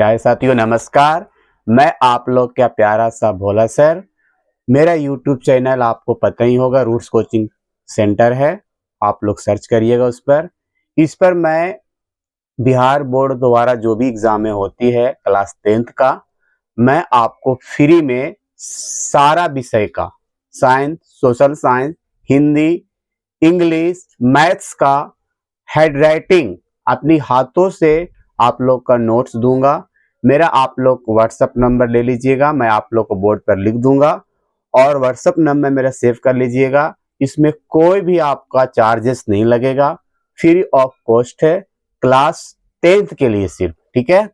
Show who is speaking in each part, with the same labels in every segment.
Speaker 1: प्यारे साथियों नमस्कार। मैं आप लोग का प्यारा सा भोला सर। मेरा यूट्यूब चैनल आपको पता ही होगा, रूट्स कोचिंग सेंटर है। आप लोग सर्च करिएगा इस पर मैं बिहार बोर्ड द्वारा जो भी एग्जामें होती है क्लास 10th का, मैं आपको फ्री में सारा विषय का, science, social science, Hindi, English, maths का हैंडराइटिंग अपनी हाथों से आप लोग का नोट्स दूंगा। मेरा आप लोग व्हाट्सएप नंबर ले लीजिएगा, मैं आप लोग को बोर्ड पर लिख दूंगा और व्हाट्सएप नंबर मेरा सेव कर लीजिएगा। इसमें कोई भी आपका चार्जेस नहीं लगेगा, फ्री ऑफ कॉस्ट है, क्लास 10th के लिए सिर्फ। ठीक है,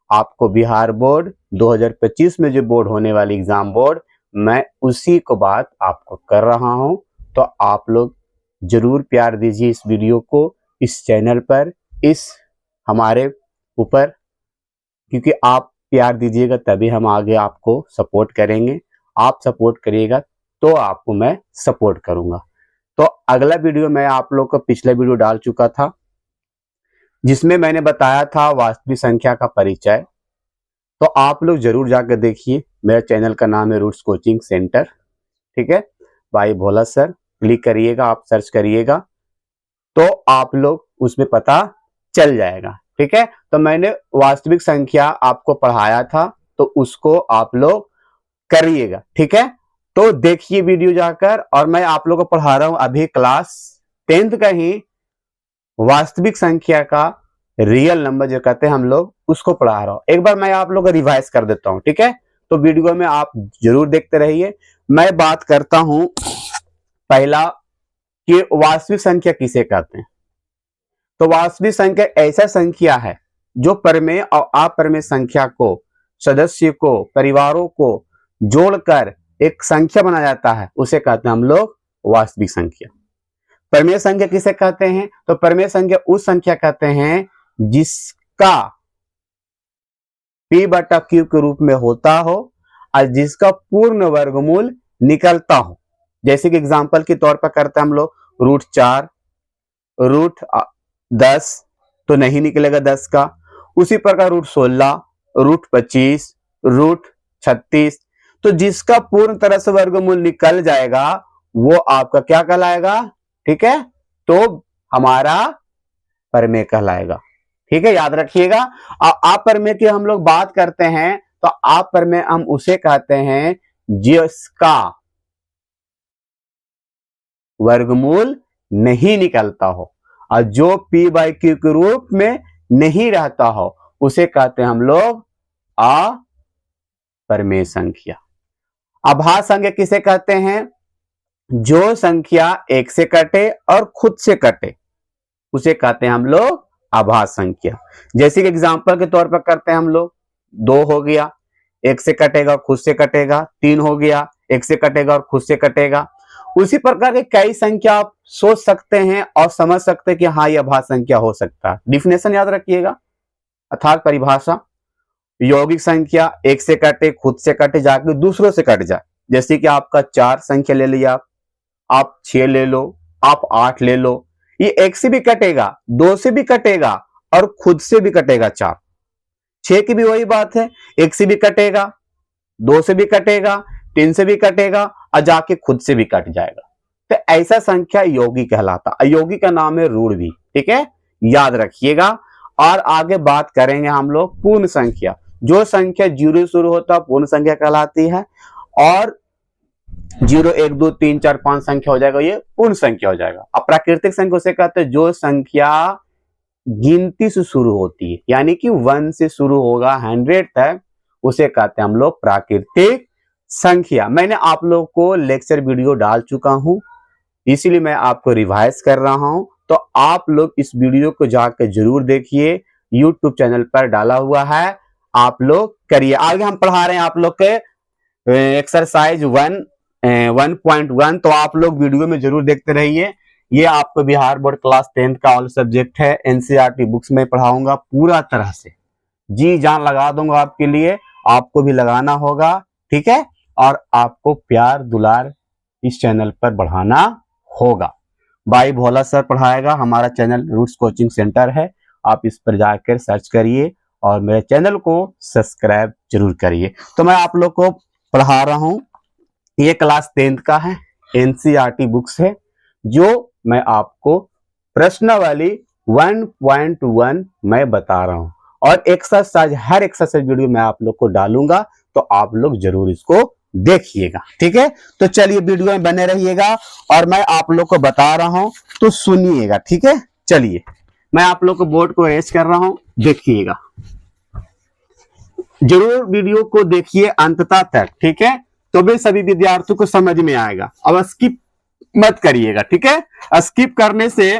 Speaker 1: आपको बिहार बोर्ड 2025 में जो बोर्ड होने वाली एग्जाम बोर्ड, मैं उसी को बात आपको कर रहा हूं। तो आप लोग जरूर प्यार दीजिए इस वीडियो को, इस चैनल पर, इस हमारे ऊपर, क्योंकि आप प्यार दीजिएगा तभी हम आगे आपको सपोर्ट करेंगे। आप सपोर्ट करिएगा तो आपको मैं सपोर्ट करूंगा। तो अगला वीडियो मैं आप लोग को पिछला वीडियो डाल चुका था, जिसमें मैंने बताया था वास्तविक संख्या का परिचय। तो आप लोग जरूर जाकर देखिए। मेरा चैनल का नाम है रूट्स कोचिंग सेंटर। ठीक है, भाई भोला सर क्लिक करिएगा, आप सर्च करिएगा तो आप लोग उसमें पता चल जाएगा। ठीक है, तो मैंने वास्तविक संख्या आपको पढ़ाया था, तो उसको आप लोग करिएगा। ठीक है, तो देखिए वीडियो जाकर। और मैं आप लोगों को पढ़ा रहा हूं अभी क्लास 10th का ही वास्तविक संख्या का रियल नंबर जो कहते हैं हम लोग, उसको पढ़ा रहा हूं। एक बार मैं आप लोग को रिवाइज कर देता हूं। ठीक है, तो वीडियो में आप जरूर देखते रहिए। मैं बात करता हूं पहला कि वास्तविक संख्या किसे कहते हैं। तो वास्तविक संख्या ऐसा संख्या है जो परमेय और अपरमेय संख्या को, सदस्य को, परिवारों को जोड़कर एक संख्या बनाया जाता है, उसे कहते हैं हम लोग वास्तविक संख्या। परमेय संख्या किसे कहते हैं? तो परमेय संख्या उस संख्या कहते हैं जिसका p/q के रूप में होता हो और जिसका पूर्ण वर्गमूल निकलता हो। जैसे कि एग्जांपल के तौर पर करते हैं हम लोग √4, √10 तो नहीं निकलेगा 10 का। उसी प्रकार √16, √25, √36, तो जिसका पूर्ण तरह से वर्गमूल निकल जाएगा वो आपका क्या कहलाएगा? ठीक है, तो हमारा परमेय कहलाएगा। ठीक है, याद रखिएगा। अपरमेय की हम लोग बात करते हैं तो अपरमेय हम उसे कहते हैं जिसका वर्गमूल नहीं निकलता हो और जो p/q के रूप में नहीं रहता हो, उसे कहते हैं हम लोग अपरमेय संख्या। आभाज्य संख्या किसे कहते हैं? जो संख्या एक से कटे और खुद से कटे, उसे कहते हैं हम लोग आभाज्य संख्या। जैसे कि एग्जांपल के तौर पर करते हैं हम लोग, 2 हो गया, एक से कटेगा, खुद से कटेगा। 3 हो गया, एक से कटेगा और खुद से कटेगा। उसी प्रकार के कई संख्या आप सोच सकते हैं और समझ सकते हैं कि हाँ ये अभाज्य संख्या हो सकता है। डिफिनेशन याद रखिएगा, अर्थात परिभाषा। यौगिक संख्या एक से कटे, खुद से कटे, जाके दूसरों से कट जाए। जैसे कि आपका 4 संख्या ले लिया, आप 6 ले लो, आप 8 ले लो, ये एक से भी कटेगा, 2 से भी कटेगा और खुद से भी कटेगा। 4, 6 की भी वही बात है, एक से भी कटेगा, 2 से भी कटेगा, 3 से भी कटेगा और जाके खुद से भी कट जाएगा। तो ऐसा संख्या योगी कहलाता। अयोगी का नाम है ऋण भी। ठीक है, याद रखिएगा। और आगे बात करेंगे हम लोग पूर्ण संख्या। जो संख्या 0 शुरू होता पूर्ण संख्या कहलाती है, और 0, 1, 2, 3, 4, 5 संख्या हो जाएगा, ये पूर्ण संख्या हो जाएगा। अब प्राकृतिक संख्या उसे कहते हैं जो संख्या गिनती से शुरू होती है, यानी कि 1 से शुरू होगा 100 तक, उसे कहते हैं हम लोग प्राकृतिक संख्या। मैंने आप लोग को लेक्चर वीडियो डाल चुका हूं, इसीलिए मैं आपको रिवाइज कर रहा हूं। तो आप लोग इस वीडियो को जाकर जरूर देखिए, यूट्यूब चैनल पर डाला हुआ है, आप लोग करिए। आगे हम पढ़ा रहे हैं आप लोग के एक्सरसाइज 1.1, तो आप लोग वीडियो में जरूर देखते रहिए। ये आपको बिहार बोर्ड क्लास 10th का ऑल सब्जेक्ट है, एनसीईआरटी बुक्स में पढ़ाऊंगा पूरा तरह से, जी जान लगा दूंगा आपके लिए, आपको भी लगाना होगा। ठीक है, और आपको प्यार दुलार इस चैनल पर बढ़ाना होगा। भाई भोला सर पढ़ाएगा, हमारा चैनल रूट्स कोचिंग सेंटर है, आप इस पर जाकर सर्च करिए और मेरे चैनल को सब्सक्राइब जरूर करिए। तो मैं आप लोग को पढ़ा रहा हूँ, ये क्लास 10th का है, एनसीईआरटी बुक्स है, जो मैं आपको प्रश्नावली 1.1 मैं बता रहा हूँ, और एक्सरसाइज, हर एक्सरसाइज वीडियो मैं आप लोग को डालूंगा, तो आप लोग जरूर इसको देखिएगा। ठीक है, तो चलिए वीडियो में बने रहिएगा और मैं आप लोग को बता रहा हूं तो सुनिएगा। ठीक है, चलिए मैं आप लोग को बोर्ड को अरेंज कर रहा हूं, देखिएगा, जरूर वीडियो को देखिए अंततः तक। ठीक है, तो भी सभी विद्यार्थियों को समझ में आएगा। अब स्किप मत करिएगा। ठीक है, स्किप करने से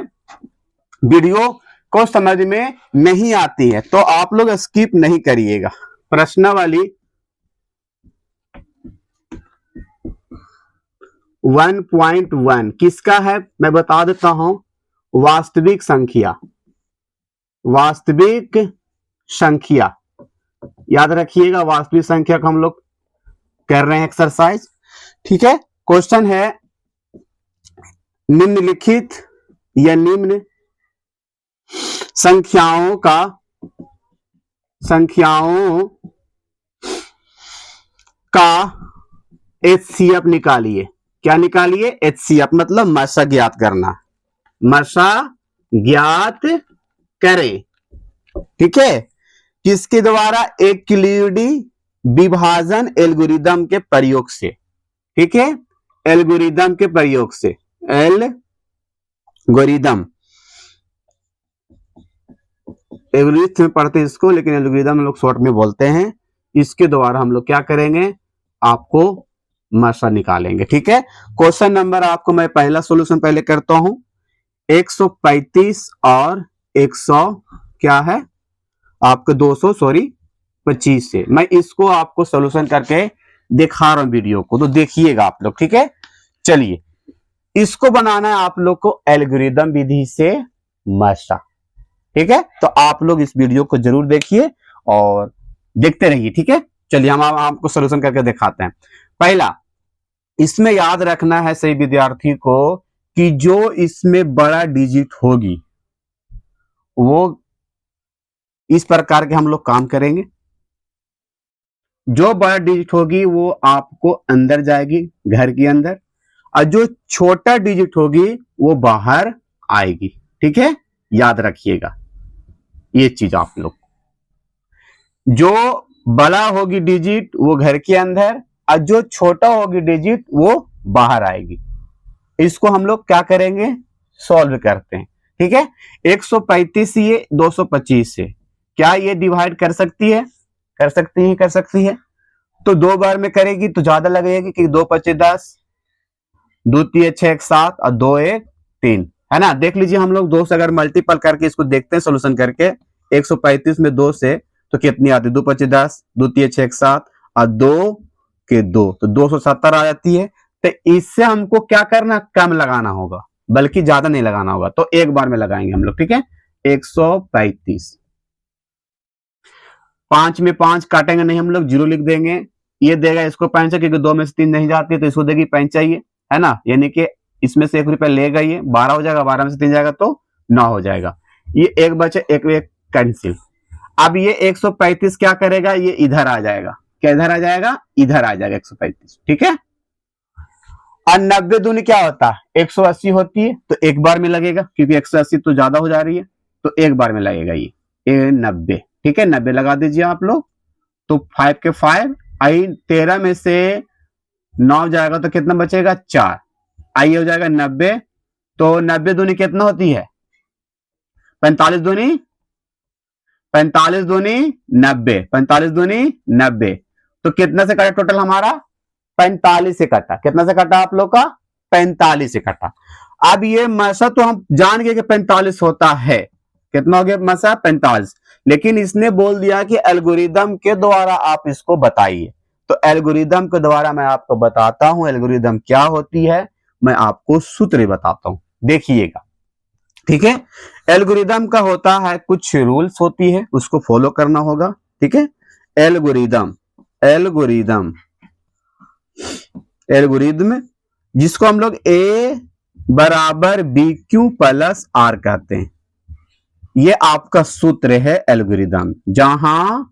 Speaker 1: वीडियो को समझ में नहीं आती है, तो आप लोग स्किप नहीं करिएगा। प्रश्नावली 1.1 किसका है मैं बता देता हूं, वास्तविक संख्या। वास्तविक संख्या याद रखिएगा, वास्तविक संख्या को हम लोग कर रहे हैं एक्सरसाइज। ठीक है, क्वेश्चन है, निम्नलिखित या निम्न संख्याओं का एचसीएफ निकालिए। क्या निकालिए? एचसीएफ मतलब मशा ज्ञात करना, मशा ज्ञात करें। ठीक है, किसके द्वारा? यूक्लिडी विभाजन एल्गोरिदम के प्रयोग से। ठीक है, एल्गोरिदम के प्रयोग से, एल्गोरिदम में पढ़ते हैं इसको, लेकिन एल्गोरिदम लोग शॉर्ट में बोलते हैं। इसके द्वारा हम लोग क्या करेंगे, आपको मशा निकालेंगे। ठीक है, क्वेश्चन नंबर आपको मैं पहला सॉल्यूशन पहले करता हूं, 135 और 100 क्या है आपको 225 से मैं इसको आपको सॉल्यूशन करके दिखा रहा हूं वीडियो को, तो देखिएगा आप लोग। ठीक है, चलिए इसको बनाना है आप लोग को एल्गोरिदम विधि से मशा। ठीक है, तो आप लोग इस वीडियो को जरूर देखिए और देखते रहिए। ठीक है, चलिए हम आपको सॉल्यूशन करके दिखाते हैं। पहला, इसमें याद रखना है सही विद्यार्थी को कि जो इसमें बड़ा डिजिट होगी वो इस प्रकार के हम लोग काम करेंगे। जो बड़ा डिजिट होगी वो आपको अंदर जाएगी घर के अंदर, और जो छोटा डिजिट होगी वो बाहर आएगी। ठीक है, याद रखिएगा ये चीज आप लोग, जो बड़ा होगी डिजिट वो घर के अंदर, और जो छोटा होगी डिजिट वो बाहर आएगी। इसको हम लोग क्या करेंगे, सॉल्व करते हैं। ठीक है, 135 ये 225 से क्या ये डिवाइड कर सकती है? कर सकती है, कर सकती है। तो 2 बार में करेगी तो ज्यादा लगेगी कि 2 × 5 = 10, 2 × 3 = 6 × 7 और 2 × 1 = 3, है ना। देख लीजिए, हम लोग 2 से अगर मल्टीपल करके इसको देखते हैं सोल्यूशन करके, 135 में 2 से तो कितनी आती है? 2 × 5 = 10, 2 × 3 = 6 × 7 और 2 के 2 तो 270 आ जाती है। तो इससे हमको क्या करना, कम लगाना होगा, बल्कि ज्यादा नहीं लगाना होगा। तो एक बार में लगाएंगे हम लोग। ठीक है, 135, 5 में 5 काटेंगे नहीं हम लोग, 0 लिख देंगे। ये देगा इसको 5 से, क्योंकि 2 में से 3 नहीं जाती है तो इसको देगी 5 चाहिए, है ना। यानी कि इसमें से 1 रुपया लेगा, ये 12 हो जाएगा, 12 में से 3 जाएगा तो 9 हो जाएगा। ये एक बचे, एक कैंसिल। अब ये 135 क्या करेगा, ये इधर आ जाएगा। क्या इधर आ जाएगा? इधर आ जाएगा 135। ठीक है, और 90 दूनी क्या होता है? 180 होती है, तो एक बार में लगेगा, क्योंकि 180 तो ज्यादा हो जा रही है, तो एक बार में लगेगा ये 90। ठीक है, 90 लगा दीजिए आप लोग। तो 5 के 5 आई, 13 में से 9 जाएगा तो कितना बचेगा? 4। आई हो जाएगा 90। तो 90 दूनी कितना होती है? 45 दूनी 45 दूनी 90, 45 दूनी 90। तो कितना से कटा टोटल हमारा? 45 से कटा। कितना से कटा आप लोग का? 45 से कटा। अब ये मशा तो हम जान गए कि 45 होता है। कितना हो गया मशा? 45। लेकिन इसने बोल दिया कि एल्गोरिदम के द्वारा आप इसको बताइए। तो एल्गोरिदम के द्वारा मैं आपको बताता हूं एल्गोरिदम क्या होती है, मैं आपको सूत्र बताता हूं, देखिएगा। ठीक है, एल्गोरिदम का होता है, कुछ रूल्स होती है, उसको फॉलो करना होगा। ठीक है, एल्गोरिदम एल्गोरिदम एल्गोरिदम जिसको हम लोग A = BQ + R कहते हैं। ये आपका सूत्र है एल्गोरिदम, जहां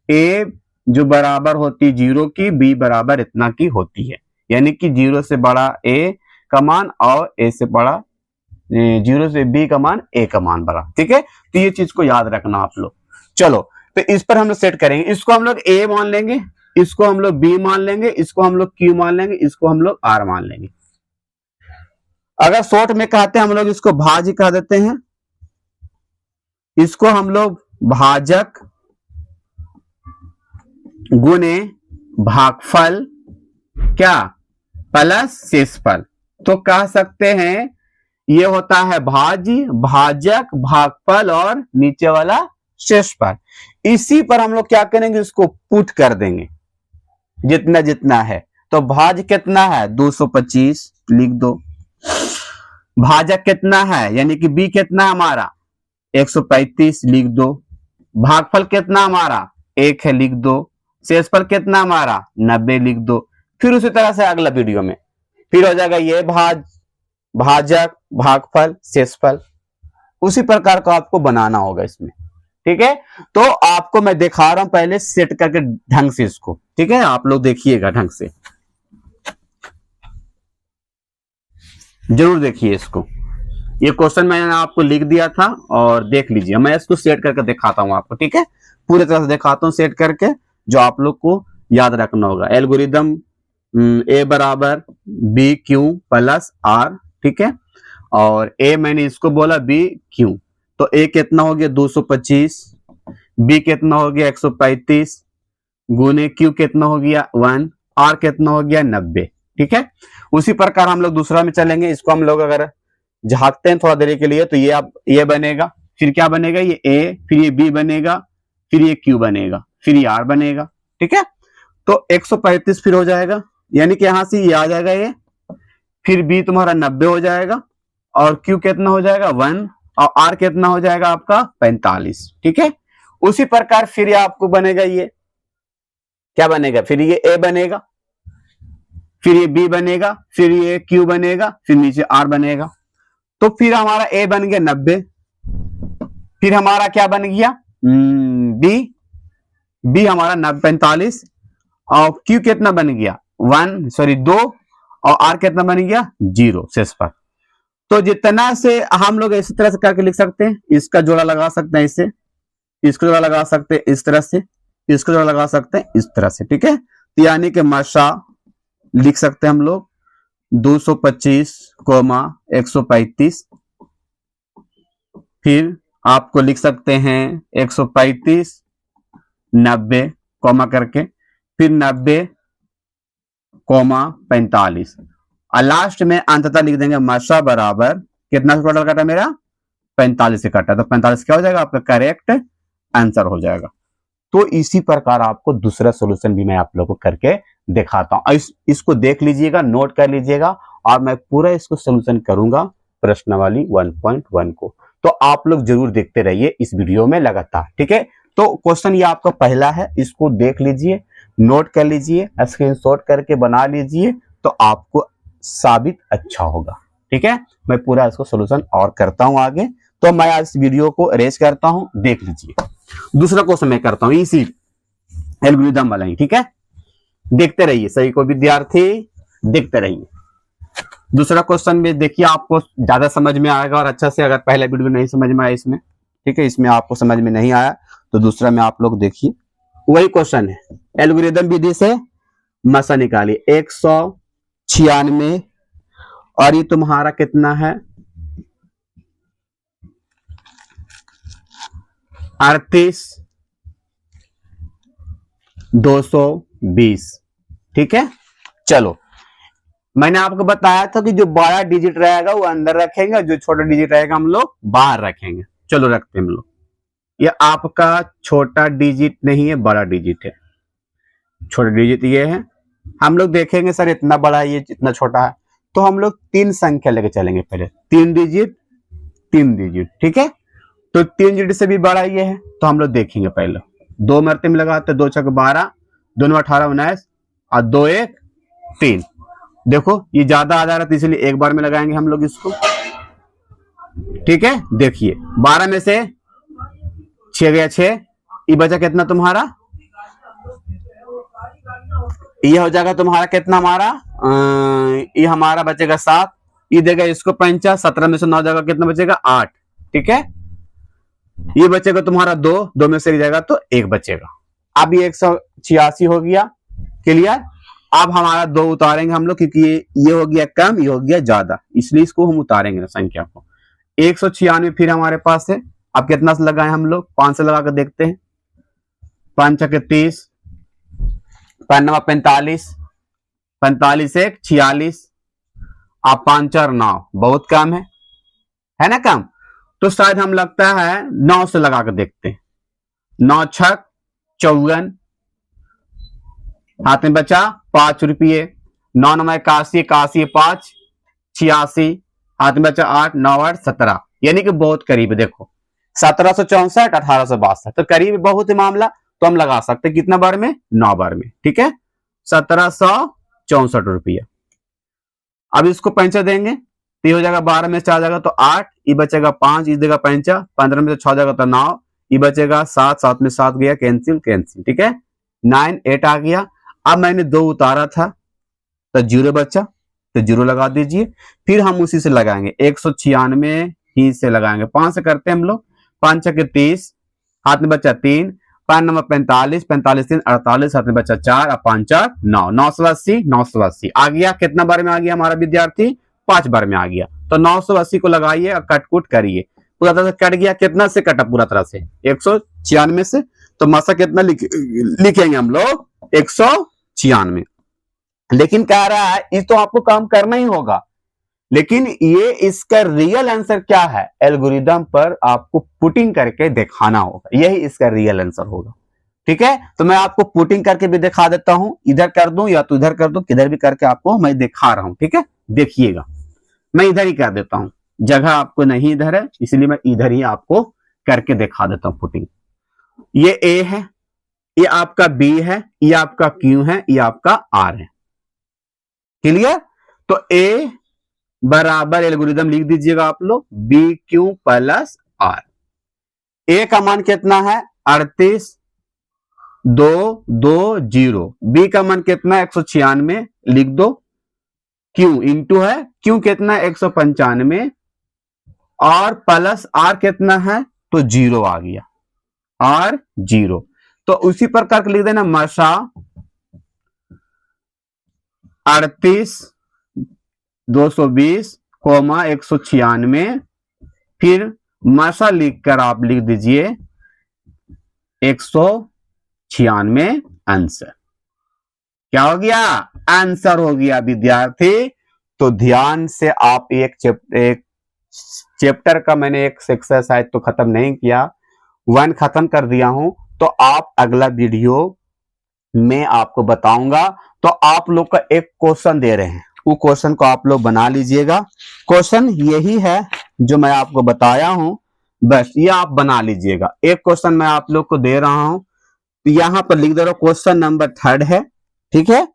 Speaker 1: ए जो बराबर होती 0 की, बी बराबर इतना की होती है, यानी कि 0 से बड़ा ए का मान और ए से बड़ा 0 से बी का मान ए का मान बड़ा। ठीक है, तो ये चीज को याद रखना आप लोग। चलो, तो इस पर हम लोग सेट करेंगे, इसको हम लोग ए मान लेंगे, इसको हम लोग बी मान लेंगे, इसको हम लोग क्यू मान लेंगे, इसको हम लोग आर मान लेंगे। अगर शॉर्ट में कहते हैं हम लोग इसको भाज्य कह देते हैं, इसको हम लोग भाजक गुणे भागफल क्या प्लस शेषफल, तो कह सकते हैं ये होता है भाज्य, भाजक, भागफल और नीचे वाला शेषफल। इसी पर हम लोग क्या करेंगे, इसको पुट कर देंगे जितना जितना है। तो भाज्य कितना है 225 लिख दो, भाजक कितना है यानी कि बी कितना हमारा 135 लिख दो, भागफल कितना हमारा 1 है लिख दो, शेषफल कितना हमारा 90 लिख दो। फिर उसी तरह से अगला वीडियो में फिर हो जाएगा ये भाजक, भागफल, शेषफल, उसी प्रकार का आपको बनाना होगा इसमें। ठीक है, तो आपको मैं दिखा रहा हूं पहले सेट करके ढंग से इसको। ठीक है, आप लोग देखिएगा ढंग से, जरूर देखिए इसको। ये क्वेश्चन मैंने आपको लिख दिया था और देख लीजिए, मैं इसको सेट करके दिखाता हूं आपको। ठीक है, पूरी तरह से दिखाता हूं सेट करके, जो आप लोग को याद रखना होगा। एल्गोरिदम ए बराबर बी क्यू प्लस आर। ठीक है, और ए मैंने इसको बोला बी क्यू, तो ए कितना हो गया 225, बी कितना हो गया 135, गुने क्यू कितना हो गया 1, आर कितना हो गया 90। ठीक है, उसी प्रकार हम लोग दूसरा में चलेंगे। इसको हम लोग अगर झांकते हैं थोड़ा देर के लिए, तो ये अब ये बनेगा, फिर क्या बनेगा ये ए, फिर ये बी बनेगा, फिर ये क्यू बनेगा, फिर ये आर बनेगा। ठीक है, तो 135 फिर हो जाएगा, यानी कि यहां से ये आ जाएगा ये, फिर बी तुम्हारा 90 हो जाएगा, और क्यू कितना हो जाएगा 1, और आर कितना हो जाएगा आपका 45। ठीक है, उसी प्रकार फिर ये आपको बनेगा, ये क्या बनेगा, फिर ये ए बनेगा, फिर ये बी बनेगा, फिर ये क्यू बनेगा, फिर नीचे आर बनेगा। तो फिर हमारा ए बन गया 90, फिर हमारा क्या बन गया बी हमारा 45, और क्यू कितना बन गया 2, और आर कितना बन गया 0 शेषफल। तो जितना से हम लोग इसी तरह से करके लिख सकते हैं, इसका जोड़ा लगा सकते हैं इससे, इसको जोड़ा लगा सकते हैं इस तरह से, इसको जोड़ा लगा सकते हैं इस तरह से। ठीक है, तो यानी कि माशा लिख सकते हैं हम लोग 225,135, फिर आपको लिख सकते हैं 135, 90 कॉमा करके, फिर 90, 45, और लास्ट में अंततः लिख देंगे माशा बराबर कितना टोटल कटा मेरा 45 से कटा, तो 45 क्या हो जाएगा आपका करेक्ट आंसर हो जाएगा। तो इसी प्रकार आपको दूसरा सॉल्यूशन भी मैं आप लोगों को करके दिखाता हूं। इसको देख लीजिएगा, नोट कर लीजिएगा, और मैं पूरा इसको सॉल्यूशन करूंगा प्रश्नावली 1.1 को। तो आप लोग जरूर देखते रहिए इस वीडियो में लगातार। ठीक है, तो क्वेश्चन ये आपका पहला है, इसको देख लीजिए, नोट कर लीजिए, स्क्रीनशॉट करके बना लीजिए, तो आपको साबित अच्छा होगा। ठीक है, मैं पूरा इसको सॉल्यूशन और करता हूं आगे। तो मैं आज इस वीडियो को अरेंज करता हूं, देख लीजिए। दूसरा क्वेश्चन मैं करता हूं इसी एल्गोरिदम वाला ही। ठीक है, देखते रहिए, सभी को विद्यार्थी देखते रहिए। दूसरा क्वेश्चन में देखिए, आपको ज्यादा समझ में आएगा और अच्छा से, अगर पहला वीडियो नहीं समझ में आया इसमें, ठीक है, इसमें आपको समझ में नहीं आया तो दूसरा में आप लोग देखिए। वही क्वेश्चन है, एल्गोरिदम विधि से मसा निकालिए 196, और ये तुम्हारा कितना है 38,220। ठीक है, चलो, मैंने आपको बताया था कि जो बड़ा डिजिट रहेगा वो अंदर रखेंगे, जो छोटा डिजिट रहेगा हम लोग बाहर रखेंगे। चलो रखते हैं हम लोग। ये आपका छोटा डिजिट नहीं है, बड़ा डिजिट है। छोटा डिजिट ये है, हम लोग देखेंगे सर इतना बड़ा है, ये इतना छोटा है, तो हम लोग 3 संख्या लेके चलेंगे पहले, 3 डिजिट 3 डिजिट। ठीक है, तो 3 डिजिट से भी बड़ा ये है, तो हम लोग देखेंगे पहले 2 मरते में लगाते, 2 छक 12, 2 9 18 19, और 2 1 3। देखो ये ज्यादा आ जा रहा है, तो इसलिए एक बार में लगाएंगे हम लोग इसको। ठीक है, देखिए 12 में से 6 गया 6, ये बचा कितना तुम्हारा, ये हो जाएगा तुम्हारा कितना हमारा, ये हमारा बचेगा 7, ये देगा इसको 5, 17 में से 9 जाएगा कितना बचेगा 8, ठीक है। ये बचेगा तुम्हारा 2, 2 में से जाएगा तो 1 बचेगा। अब ये 186 हो गया, क्लियर। अब हमारा 2 उतारेंगे हम लोग, क्योंकि ये हो गया कम, ये हो गया ज्यादा, इसलिए इसको हम उतारेंगे संख्या को। 196 फिर हमारे पास है। अब कितना से लगाए हम लोग, 5 से लगा कर देखते हैं। 5 के 30, 5 45, 45 1 46, अब 5 4 9, बहुत कम है ना कम। तो शायद हम लगता है 9 से लगा कर देखते हैं। 9 6 54, हाथ में बचा 5 रुपये। 9 9 81, 81 5 86, हाथ में बचा 8, 9 8 17, यानी कि बहुत करीब है। देखो 1764 1862, तो करीब बहुत है मामला, तो हम लगा सकते हैं कितना बार में, 9 बार में, ठीक है। 1764 रुपया। अब इसको 5 देंगे तो हो जाएगा 12 में 4 जाएगा तो 8, ये बचेगा 5, इस देगा 5, 15 में से 6 जाएगा तो 9, ये बचेगा 7, 7 में 7 गया कैंसिल कैंसिल, ठीक है। 9 8 आ गया। अब मैंने 2 उतारा था तो 0 बचा, तो 0 लगा दीजिए। फिर हम उसी से लगाएंगे 196 ही से लगाएंगे। 5 से करते हैं हम लोग। 5 के 30, हाथ में बचा 3, 5 9 45, 45 3 48, हाथ में बचा 4, अब 5 4 9, 980 980 आ गया। कितना बार में आ गया हमारा विद्यार्थी, 5 बार में आ गया। तो 980 को लगाइए और कटकुट करिए। पूरा तरह से कट गया, कितना से कटा, पूरा तरह से 196 से। तो मासा कितना लिखेंगे हम लोग, 196। लेकिन कह रहा है इस तो आपको काम करना ही होगा, लेकिन ये इसका रियल आंसर क्या है, एल्गोरिदम पर आपको पुटिंग करके दिखाना होगा, यही इसका रियल आंसर होगा, ठीक है। तो मैं आपको पुटिंग करके भी दिखा देता हूं, इधर कर दूं या तो इधर कर दूं, किधर भी करके आपको मैं दिखा रहा हूं, ठीक है। देखिएगा मैं इधर ही कर देता हूं, जगह आपको नहीं इधर है, इसलिए मैं इधर ही आपको करके दिखा देता हूं पुटिंग। ये ए है, ये आपका बी है, ये आपका क्यू है, ये आपका आर है, क्लियर। तो ए बराबर एल्गोरिदम लिख दीजिएगा आप लोग, बी क्यू प्लस आर। ए का मान कितना है 38 2 2 0, बी का मान कितना 196 लिख दो, क्यू इंटू है, क्यू कितना 195 और प्लस आर कितना है तो 0 आ गया, आर 0। तो उसी प्रकार लिख देना मसा 38 220 196, फिर मसा लिखकर आप लिख दीजिए 196 आंसर। क्या हो गया, आंसर हो गया विद्यार्थी। तो ध्यान से आप एक चैप्टर का मैंने एक एक्सरसाइज तो खत्म नहीं किया, 1 खत्म कर दिया हूं। तो आप अगला वीडियो में आपको बताऊंगा। तो आप लोग का एक क्वेश्चन दे रहे हैं, वो क्वेश्चन को आप लोग बना लीजिएगा। क्वेश्चन यही है जो मैं आपको बताया हूं, बस ये आप बना लीजिएगा। एक क्वेश्चन मैं आप लोग को दे रहा हूं, यहां पर लिख दे रहा हूं, क्वेश्चन नंबर 3 है, ठीक है।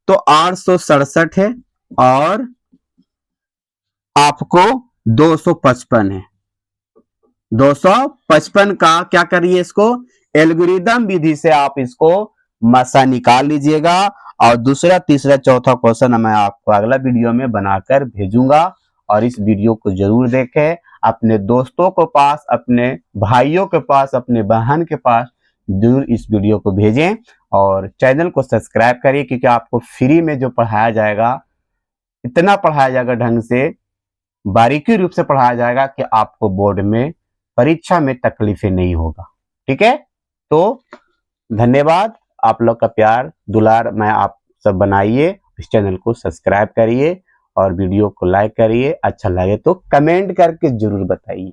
Speaker 1: तो 867 है और आपको 255 है। 255 का क्या करिए, इसको एल्गोरिदम विधि से आप इसको मसा निकाल लीजिएगा। और दूसरा तीसरा चौथा क्वेश्चन मैं आपको अगला वीडियो में बनाकर भेजूंगा, और इस वीडियो को जरूर देखें, अपने दोस्तों के पास, अपने भाइयों के पास, अपने बहन के पास जरूर इस वीडियो को भेजें। और चैनल को सब्सक्राइब करिए, क्योंकि आपको फ्री में जो पढ़ाया जाएगा, इतना पढ़ाया जाएगा, ढंग से बारीकी रूप से पढ़ाया जाएगा कि आपको बोर्ड में परीक्षा में तकलीफें नहीं होगा, ठीक है। तो धन्यवाद, आप लोग का प्यार दुलार मैं आप सब बनाइए, इस चैनल को सब्सक्राइब करिए और वीडियो को लाइक करिए। अच्छा लगे तो कमेंट करके जरूर बताइए।